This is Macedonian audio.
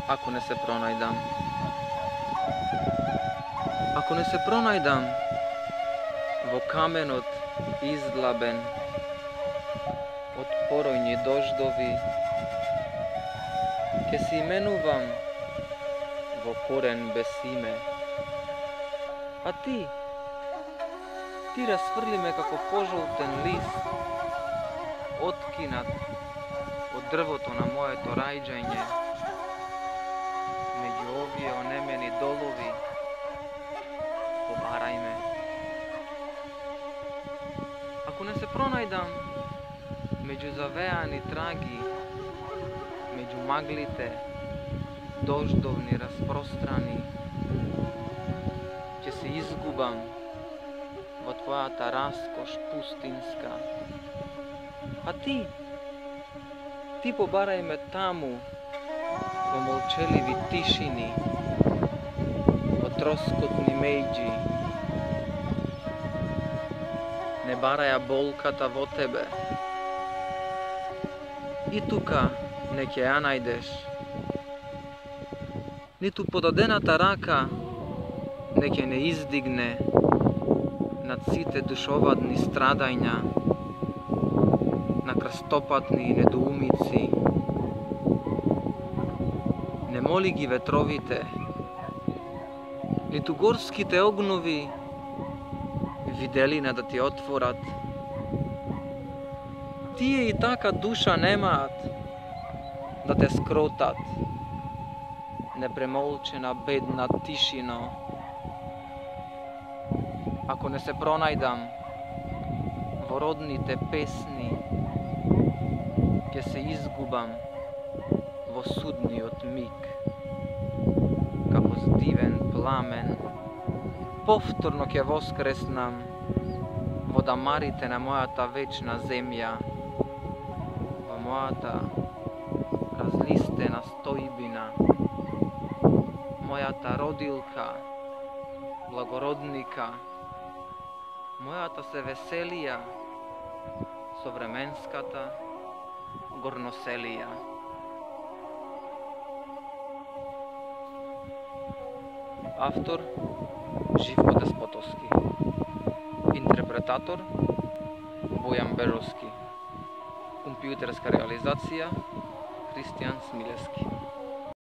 Ако не се пронајдам. Ако не се пронајдам во каменот издлабен од поројни дождови, ќе се именувам во корен без име. А ти расфрли ме како пожолтен лист, откинат од дрвото на моето раѓање, меѓу овие онемени долови, побарај ме. Ако не се пронајдам меѓу завеани траги, меѓу маглите дождовни распространи, ќе се изгубам во твојата раскош пустинска. А ти побарај ме таму, во молчеливи тишини, во троскотни меѓи. Не бараја болката во тебе. И тука не ќе ја најдеш. Ниту подадената рака не ќе не издигне над сите душовадни страдања, на крстопатни недоумици. Не моли ги ветровите, ниту горските огнови виделина да ти отворат. Тие и така душа немаат да те скротат, непремолчена бедна тишино. Ако не се пронајдам во родните песни, ќе се изгубам во судниот миг, како здивен пламен. Повторно ќе воскреснам во дамарите на мојата вечна земја, во мојата разлистена стојбина, мојата родилка, благородника, мојата се веселија, современската горноселија. Автор Живко Деспотовски. Интерпретатор Бојан Беровски. Компјутерска реализација Христијан Смилевски.